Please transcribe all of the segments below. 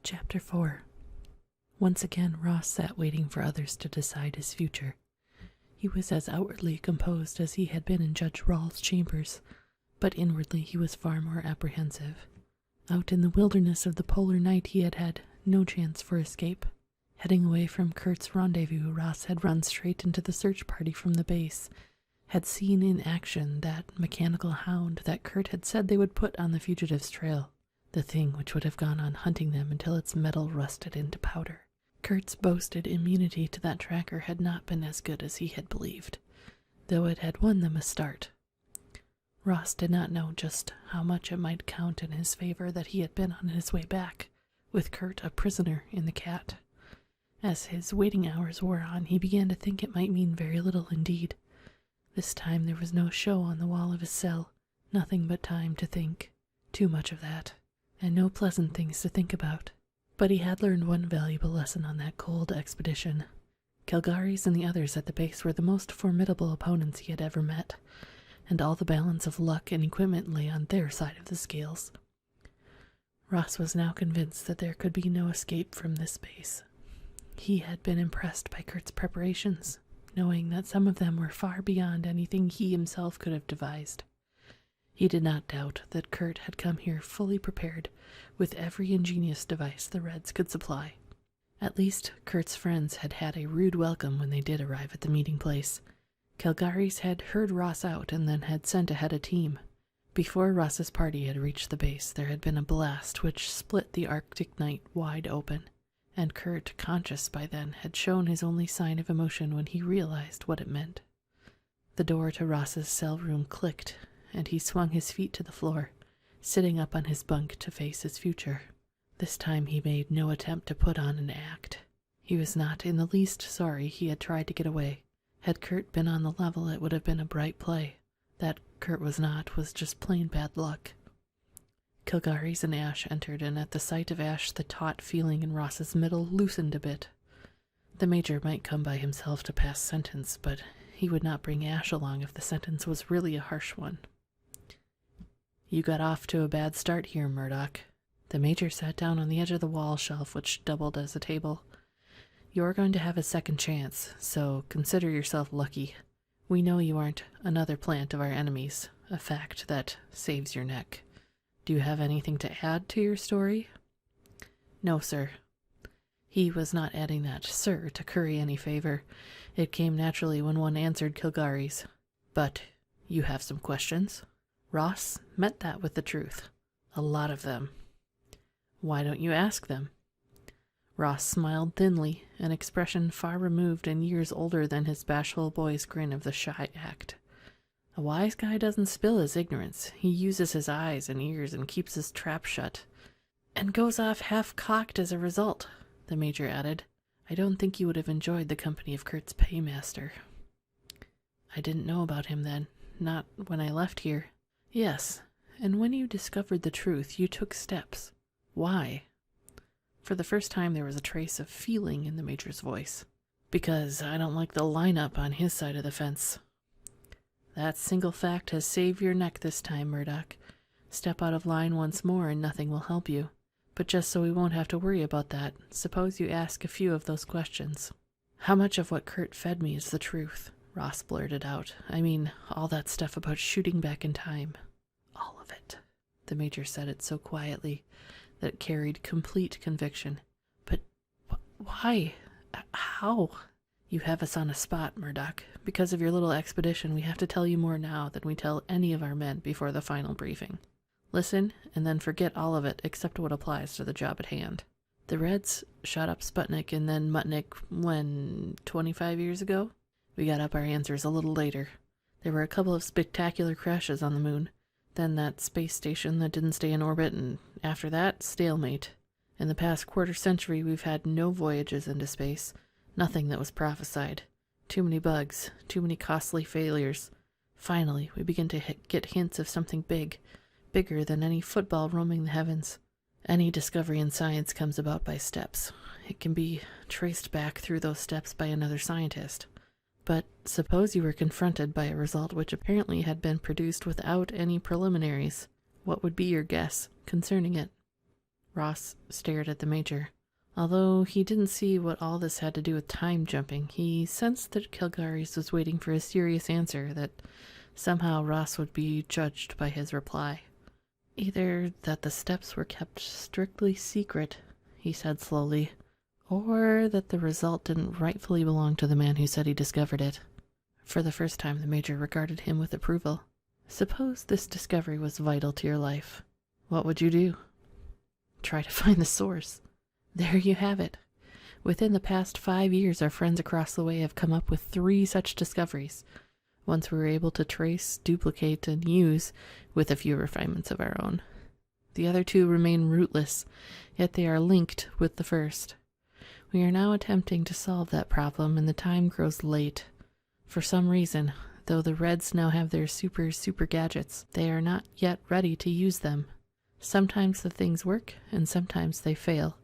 Chapter 4. Once again, Ross sat waiting for others to decide his future. He was as outwardly composed as he had been in Judge Rawls' chambers, but inwardly he was far more apprehensive. Out in the wilderness of the polar night he had had no chance for escape. Heading away from Kurt's rendezvous, Ross had run straight into the search party from the base, had seen in action that mechanical hound that Kurt had said they would put on the fugitives' trail, the thing which would have gone on hunting them until its metal rusted into powder. Kurt's boasted immunity to that tracker had not been as good as he had believed, though it had won them a start. Ross did not know just how much it might count in his favor that he had been on his way back, with Kurt a prisoner in the cat. As his waiting hours wore on, he began to think it might mean very little indeed. This time there was no show on the wall of his cell, nothing but time to think, too much of that, and no pleasant things to think about. But he had learned one valuable lesson on that cold expedition. Calgaris and the others at the base were the most formidable opponents he had ever met, and all the balance of luck and equipment lay on their side of the scales. Ross was now convinced that there could be no escape from this base. He had been impressed by Kurt's preparations, knowing that some of them were far beyond anything he himself could have devised. He did not doubt that Kurt had come here fully prepared, with every ingenious device the Reds could supply. At least, Kurt's friends had had a rude welcome when they did arrive at the meeting place. Calgaris had heard Ross out and then had sent ahead a team. Before Ross's party had reached the base, there had been a blast which split the Arctic night wide open, and Kurt, conscious by then, had shown his only sign of emotion when he realized what it meant. The door to Ross's cell room clicked, and he swung his feet to the floor, sitting up on his bunk to face his future. This time he made no attempt to put on an act. He was not in the least sorry he had tried to get away. Had Kurt been on the level, it would have been a bright play. That Kurt was not was just plain bad luck. Calgaris and Ash entered, and at the sight of Ash the taut feeling in Ross's middle loosened a bit. The Major might come by himself to pass sentence, but he would not bring Ash along if the sentence was really a harsh one. "You got off to a bad start here, Murdoch." The Major sat down on the edge of the wall shelf, which doubled as a table. "You're going to have a second chance, so consider yourself lucky. We know you aren't another plant of our enemies, a fact that saves your neck. Do you have anything to add to your story?" "No, sir." He was not adding that "sir" to curry any favor. It came naturally when one answered Calgaris. "But you have some questions?" Ross met that with the truth. "A lot of them." "Why don't you ask them?" Ross smiled thinly, an expression far removed and years older than his bashful boy's grin of the shy act. "A wise guy doesn't spill his ignorance. He uses his eyes and ears and keeps his trap shut. And goes off half-cocked as a result," the Major added. "I don't think you would have enjoyed the company of Kurt's paymaster." "I didn't know about him then. Not when I left here." "Yes, and when you discovered the truth, you took steps. Why?" For the first time there was a trace of feeling in the Major's voice. "Because I don't like the lineup on his side of the fence." "That single fact has saved your neck this time, Murdoch. Step out of line once more and nothing will help you. But just so we won't have to worry about that, suppose you ask a few of those questions." "How much of what Kurt fed me is the truth?" Ross blurted out. "I mean, all that stuff about shooting back in time." "All of it." The Major said it so quietly that it carried complete conviction. "But why? How?" "You have us on a spot, Murdoch. Because of your little expedition, we have to tell you more now than we tell any of our men before the final briefing. Listen, and then forget all of it except what applies to the job at hand. The Reds shot up Sputnik and then Mutnik, when, 25 years ago? We got up our answers a little later. There were a couple of spectacular crashes on the moon, then that space station that didn't stay in orbit, and after that, stalemate. In the past quarter century, we've had no voyages into space, nothing that was prophesied. Too many bugs, too many costly failures. Finally, we begin to get hints of something big, bigger than any football roaming the heavens. Any discovery in science comes about by steps. It can be traced back through those steps by another scientist. But suppose you were confronted by a result which apparently had been produced without any preliminaries. What would be your guess concerning it?" Ross stared at the Major. Although he didn't see what all this had to do with time jumping, he sensed that Kilgaris was waiting for a serious answer, that somehow Ross would be judged by his reply. Either that the steps were kept strictly secret, he said slowly, or that the result didn't rightfully belong to the man who said he discovered it. For the first time, the Major regarded him with approval. Suppose this discovery was vital to your life. What would you do? Try to find the source. There you have it. Within the past 5 years, our friends across the way have come up with 3 such discoveries. Once we were able to trace, duplicate, and use, with a few refinements of our own. The other 2 remain rootless, yet they are linked with the first. We are now attempting to solve that problem, and the time grows late. For some reason, though the Reds now have their super gadgets, they are not yet ready to use them. Sometimes the things work, and sometimes they fail.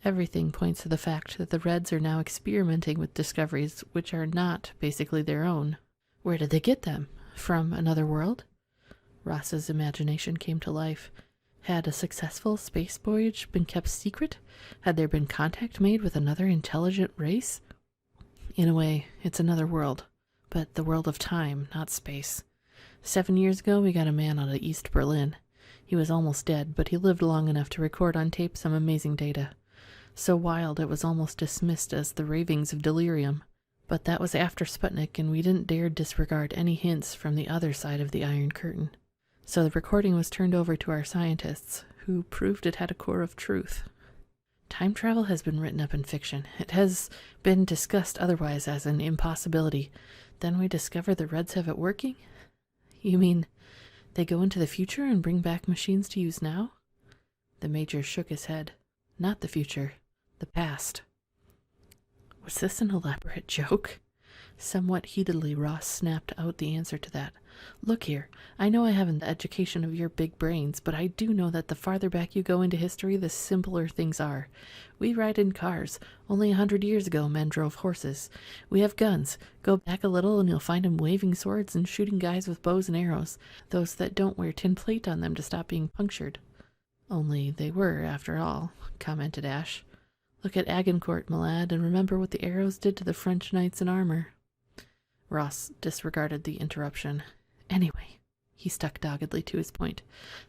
Everything points to the fact that the Reds are now experimenting with discoveries which are not basically their own. Where did they get them? From another world? Ross's imagination came to life. Had a successful space voyage been kept secret? Had there been contact made with another intelligent race? In a way, it's another world. But the world of time, not space. 7 years ago, we got a man out of East Berlin. He was almost dead, but he lived long enough to record on tape some amazing data. So wild it was almost dismissed as the ravings of delirium. But that was after Sputnik, and we didn't dare disregard any hints from the other side of the Iron Curtain. So the recording was turned over to our scientists, who proved it had a core of truth. Time travel has been written up in fiction. It has been discussed otherwise as an impossibility. Then we discover the Reds have it working? You mean they go into the future and bring back machines to use now? The Major shook his head. Not the future, the past. Was this an elaborate joke? Somewhat heatedly, Ross snapped out the answer to that. Look here, I know I haven't the education of your big brains, but I do know that the farther back you go into history, the simpler things are. We ride in cars. Only 100 years ago, men drove horses. We have guns. Go back a little and you'll find them waving swords and shooting guys with bows and arrows, those that don't wear tin plate on them to stop being punctured. Only they were, after all, commented Ash. Look at Agincourt, my lad, and remember what the arrows did to the French knights in armor. Ross disregarded the interruption. Anyway, he stuck doggedly to his point.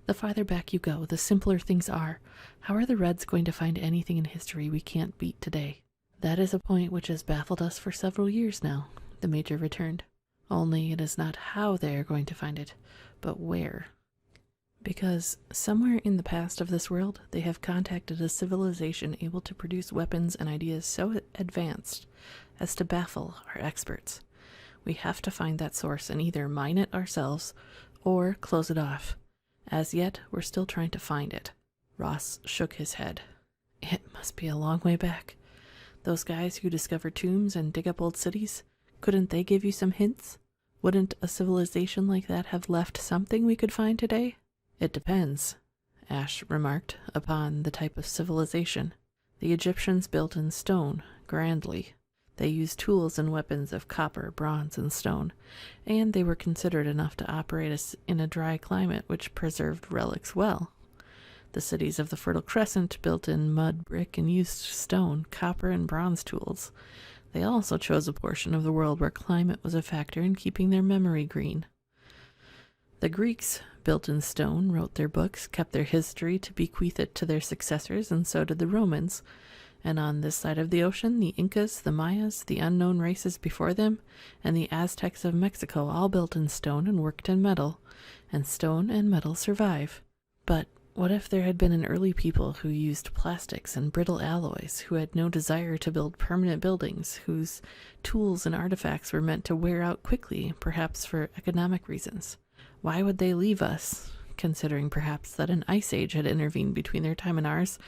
The farther back you go, the simpler things are. How are the Reds going to find anything in history we can't beat today? That is a point which has baffled us for several years now, the Major returned. Only it is not how they are going to find it, but where. Because somewhere in the past of this world, they have contacted a civilization able to produce weapons and ideas so advanced as to baffle our experts. We have to find that source and either mine it ourselves or close it off. As yet, we're still trying to find it. Ross shook his head. It must be a long way back. Those guys who discover tombs and dig up old cities, couldn't they give you some hints? Wouldn't a civilization like that have left something we could find today? It depends, Ash remarked, upon the type of civilization. The Egyptians built in stone, grandly. They used tools and weapons of copper, bronze, and stone, and they were considered enough to operate in a dry climate which preserved relics well. The cities of the Fertile Crescent built in mud, brick, and used stone, copper, and bronze tools. They also chose a portion of the world where climate was a factor in keeping their memory green. The Greeks, built in stone, wrote their books, kept their history to bequeath it to their successors, and so did the Romans. And on this side of the ocean, the Incas, the Mayas, the unknown races before them, and the Aztecs of Mexico all built in stone and worked in metal, and stone and metal survive. But what if there had been an early people who used plastics and brittle alloys, who had no desire to build permanent buildings, whose tools and artifacts were meant to wear out quickly, perhaps for economic reasons? Why would they leave us, considering perhaps that an ice age had intervened between their time and ours,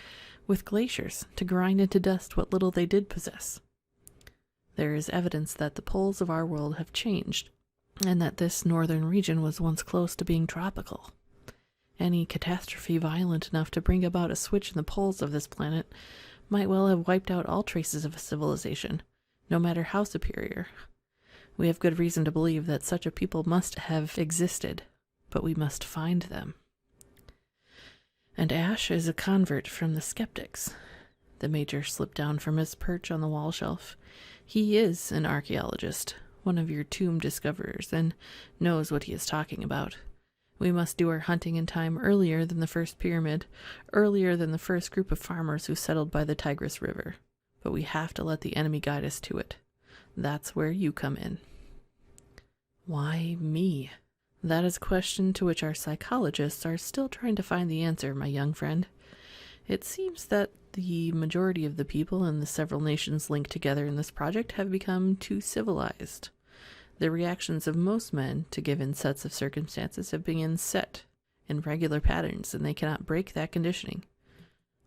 with glaciers to grind into dust what little they did possess? There is evidence that the poles of our world have changed, and that this northern region was once close to being tropical. Any catastrophe violent enough to bring about a switch in the poles of this planet might well have wiped out all traces of a civilization, no matter how superior. We have good reason to believe that such a people must have existed, but we must find them. And Ash is a convert from the skeptics. The Major slipped down from his perch on the wall shelf. He is an archaeologist, one of your tomb discoverers, and knows what he is talking about. We must do our hunting in time earlier than the first pyramid, earlier than the first group of farmers who settled by the Tigris River. But we have to let the enemy guide us to it. That's where you come in. Why me? That is a question to which our psychologists are still trying to find the answer, my young friend. It seems that the majority of the people in the several nations linked together in this project have become too civilized. The reactions of most men to given sets of circumstances have been set in regular patterns, and they cannot break that conditioning.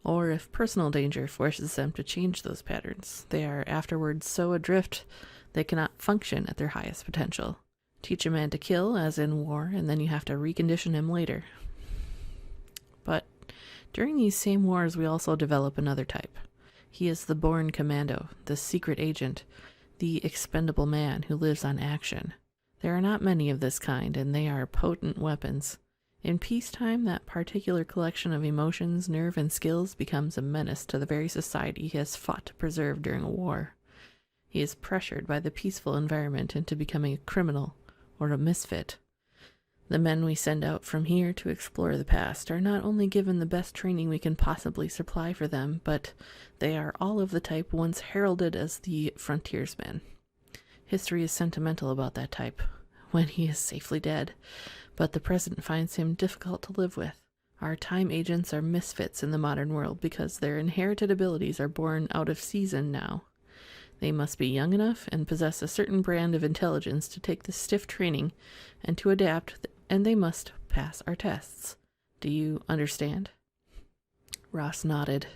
Or if personal danger forces them to change those patterns, they are afterwards so adrift they cannot function at their highest potential. Teach a man to kill, as in war, and then you have to recondition him later. But during these same wars, we also develop another type. He is the born commando, the secret agent, the expendable man who lives on action. There are not many of this kind, and they are potent weapons. In peacetime, that particular collection of emotions, nerve, and skills becomes a menace to the very society he has fought to preserve during a war. He is pressured by the peaceful environment into becoming a criminal or a misfit. The men we send out from here to explore the past are not only given the best training we can possibly supply for them, but they are all of the type once heralded as the frontiersmen. History is sentimental about that type, when he is safely dead, but the present finds him difficult to live with. Our time agents are misfits in the modern world because their inherited abilities are born out of season now. They must be young enough and possess a certain brand of intelligence to take the stiff training and to adapt, and they must pass our tests. Do you understand? Ross nodded.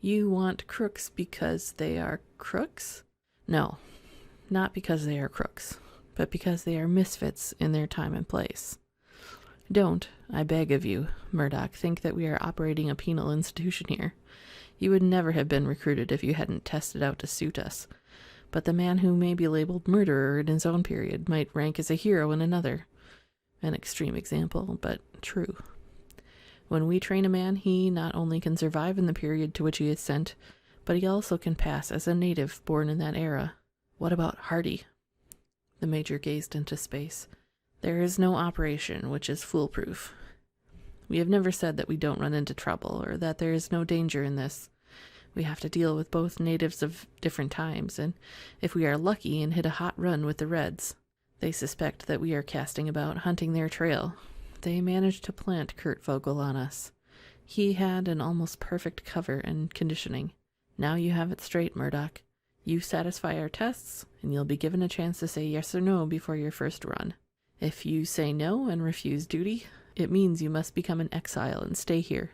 You want crooks because they are crooks? No, not because they are crooks, but because they are misfits in their time and place. Don't, I beg of you, Murdoch, think that we are operating a penal institution here. You would never have been recruited if you hadn't tested out to suit us. But the man who may be labeled murderer in his own period might rank as a hero in another. An extreme example, but true. When we train a man, he not only can survive in the period to which he is sent, but he also can pass as a native born in that era. What about Hardy? The Major gazed into space. There is no operation which is foolproof. We have never said that we don't run into trouble, or that there is no danger in this. We have to deal with both natives of different times, and if we are lucky and hit a hot run with the Reds, they suspect that we are casting about, hunting their trail. They managed to plant Kurt Vogel on us. He had an almost perfect cover and conditioning. Now you have it straight, Murdoch. You satisfy our tests, and you'll be given a chance to say yes or no before your first run. If you say no and refuse duty, it means you must become an exile and stay here.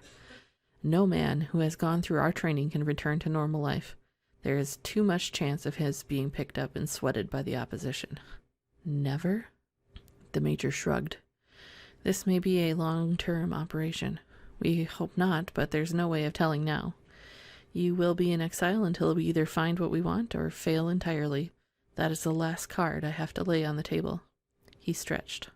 No man who has gone through our training can return to normal life. There is too much chance of his being picked up and sweated by the opposition. Never? The Major shrugged. This may be a long-term operation. We hope not, but there's no way of telling now. You will be in exile until we either find what we want or fail entirely. That is the last card I have to lay on the table. He stretched.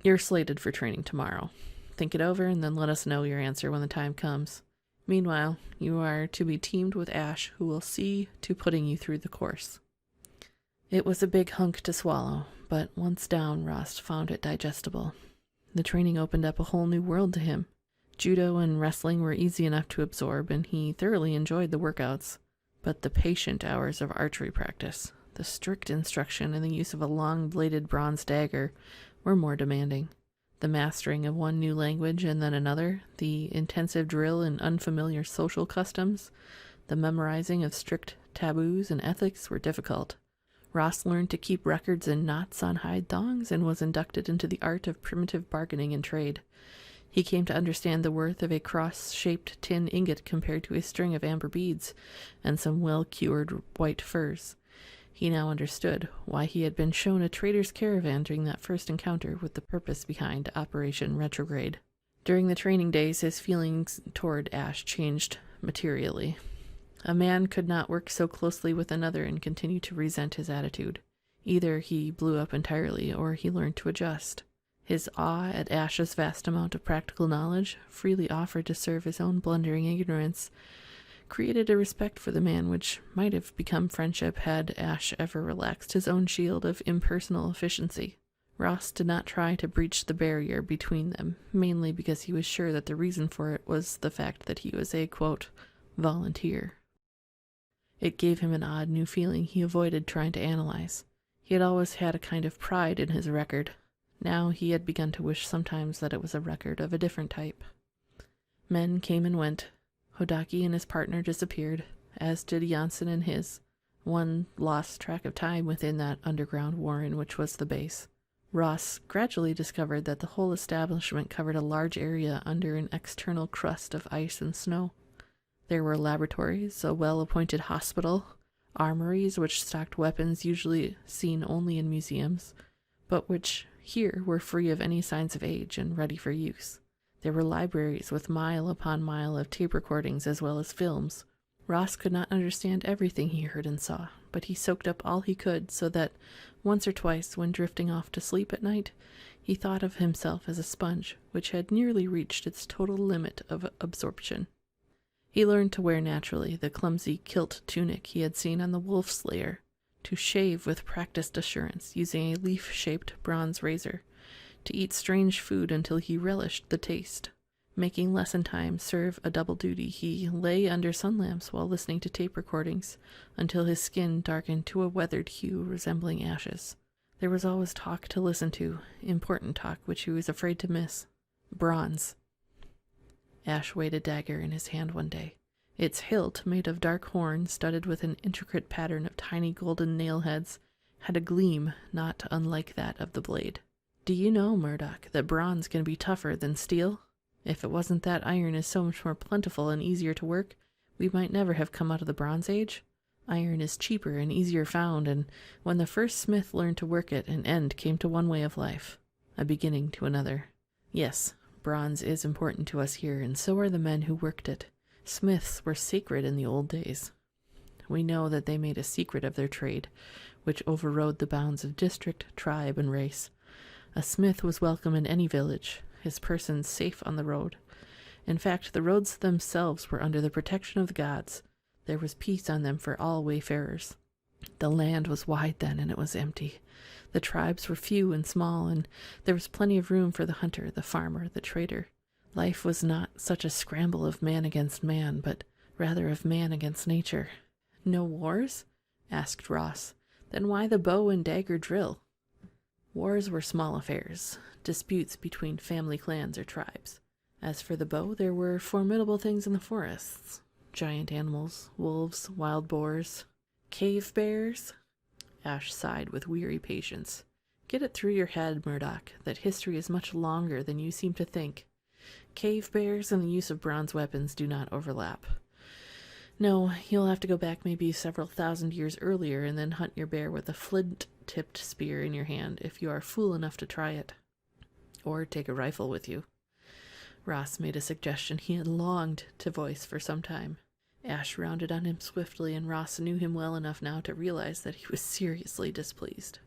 You're slated for training tomorrow. Think it over and then let us know your answer when the time comes. Meanwhile, you are to be teamed with Ash, who will see to putting you through the course. It was a big hunk to swallow, but once down, Ross found it digestible. The training opened up a whole new world to him. Judo and wrestling were easy enough to absorb, and he thoroughly enjoyed the workouts. But the patient hours of archery practice, the strict instruction and the use of a long-bladed bronze dagger were more demanding. The mastering of one new language and then another, the intensive drill in unfamiliar social customs, the memorizing of strict taboos and ethics were difficult. Ross learned to keep records in knots on hide thongs and was inducted into the art of primitive bargaining and trade. He came to understand the worth of a cross-shaped tin ingot compared to a string of amber beads and some well-cured white furs. He now understood why he had been shown a trader's caravan during that first encounter with the purpose behind Operation Retrograde. During the training days, his feelings toward Ash changed materially. A man could not work so closely with another and continue to resent his attitude. Either he blew up entirely, or he learned to adjust. His awe at Ash's vast amount of practical knowledge, freely offered to serve his own blundering ignorance, created a respect for the man which might have become friendship had Ash ever relaxed his own shield of impersonal efficiency. Ross did not try to breach the barrier between them, mainly because he was sure that the reason for it was the fact that he was a, quote, volunteer. It gave him an odd new feeling he avoided trying to analyze. He had always had a kind of pride in his record. Now he had begun to wish sometimes that it was a record of a different type. Men came and went. Hodaki and his partner disappeared, as did Janssen and his. One lost track of time within that underground warren which was the base. Ross gradually discovered that the whole establishment covered a large area under an external crust of ice and snow. There were laboratories, a well-appointed hospital, armories which stocked weapons usually seen only in museums, but which here were free of any signs of age and ready for use. There were libraries with mile upon mile of tape recordings as well as films. Ross could not understand everything he heard and saw, but he soaked up all he could so that once or twice, when drifting off to sleep at night, he thought of himself as a sponge which had nearly reached its total limit of absorption. He learned to wear naturally the clumsy kilt tunic he had seen on the wolf slayer, to shave with practiced assurance using a leaf-shaped bronze razor, to eat strange food until he relished the taste. Making lesson time serve a double duty, he lay under sun lamps while listening to tape recordings until his skin darkened to a weathered hue resembling ashes. There was always talk to listen to, important talk which he was afraid to miss. Bronze. Ash weighed a dagger in his hand one day. Its hilt, made of dark horn studded with an intricate pattern of tiny golden nail heads, had a gleam not unlike that of the blade. Do you know, Murdoch, that bronze can be tougher than steel? If it wasn't that iron is so much more plentiful and easier to work, we might never have come out of the Bronze Age. Iron is cheaper and easier found, and when the first smith learned to work it, an end came to one way of life, a beginning to another. Yes, bronze is important to us here, and so are the men who worked it. Smiths were sacred in the old days. We know that they made a secret of their trade, which overrode the bounds of district, tribe, and race. A smith was welcome in any village, his person safe on the road. In fact, the roads themselves were under the protection of the gods. There was peace on them for all wayfarers. The land was wide then, and it was empty. The tribes were few and small, and there was plenty of room for the hunter, the farmer, the trader. Life was not such a scramble of man against man, but rather of man against nature. No wars? Asked Ross. Then why the bow and dagger drill? Wars were small affairs, disputes between family clans or tribes. As for the bow, there were formidable things in the forests. Giant animals, wolves, wild boars, cave bears. Ash sighed with weary patience. Get it through your head, Murdoch, that history is much longer than you seem to think. Cave bears and the use of bronze weapons do not overlap. No, you'll have to go back maybe several thousand years earlier and then hunt your bear with a flint-tipped spear in your hand if you are fool enough to try it. Or take a rifle with you. Ross made a suggestion he had longed to voice for some time. Ash rounded on him swiftly, and Ross knew him well enough now to realize that he was seriously displeased.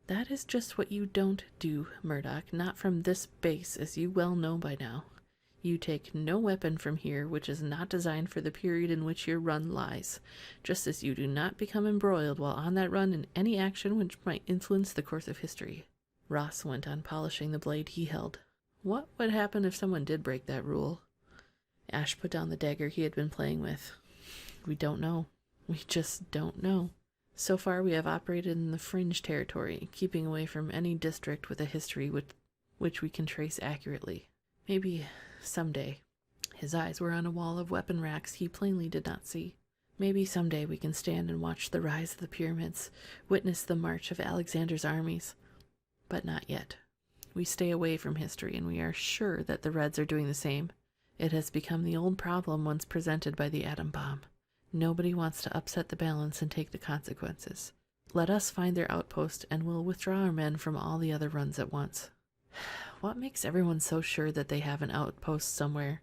That is just what you don't do, Murdoch, not from this base, as you well know by now. You take no weapon from here which is not designed for the period in which your run lies, just as you do not become embroiled while on that run in any action which might influence the course of history. Ross went on polishing the blade he held. What would happen if someone did break that rule? Ash put down the dagger he had been playing with. We don't know. We just don't know. So far we have operated in the fringe territory, keeping away from any district with a history which we can trace accurately. Maybe someday. His eyes were on a wall of weapon racks he plainly did not see. Maybe someday we can stand and watch the rise of the pyramids, witness the march of Alexander's armies. But not yet. We stay away from history, and we are sure that the Reds are doing the same. It has become the old problem once presented by the atom bomb. Nobody wants to upset the balance and take the consequences. Let us find their outpost, and we'll withdraw our men from all the other runs at once. What makes everyone so sure that they have an outpost somewhere?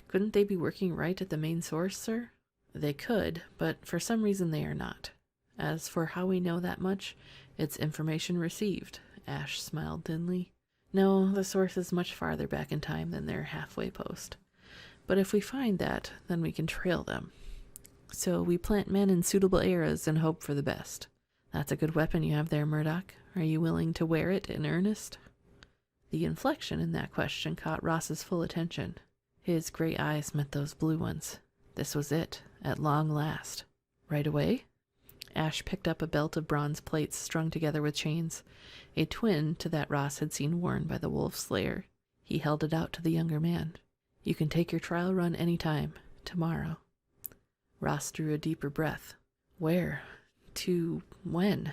Couldn't they be working right at the main source, sir? They could, but for some reason they are not. As for how we know that much, it's information received. Ash smiled thinly. No, the source is much farther back in time than their halfway post. But if we find that, then we can trail them. So we plant men in suitable eras and hope for the best. That's a good weapon you have there, Murdoch. Are you willing to wear it in earnest? The inflection in that question caught Ross's full attention. His gray eyes met those blue ones. This was it, at long last. Right away? Ash picked up a belt of bronze plates strung together with chains, a twin to that Ross had seen worn by the wolf slayer. He held it out to the younger man. You can take your trial run any time. Tomorrow. Ross drew a deeper breath. Where? To when?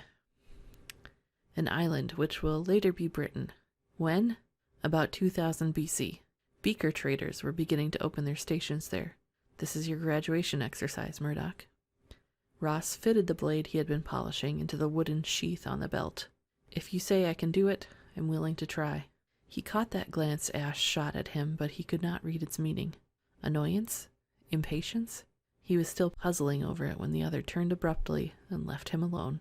An island which will later be Britain. When? About 2000 BC. Beaker traders were beginning to open their stations there. This is your graduation exercise, Murdoch. Ross fitted the blade he had been polishing into the wooden sheath on the belt. If you say I can do it, I'm willing to try. He caught that glance Ash shot at him, but he could not read its meaning. Annoyance? Impatience? He was still puzzling over it when the other turned abruptly and left him alone.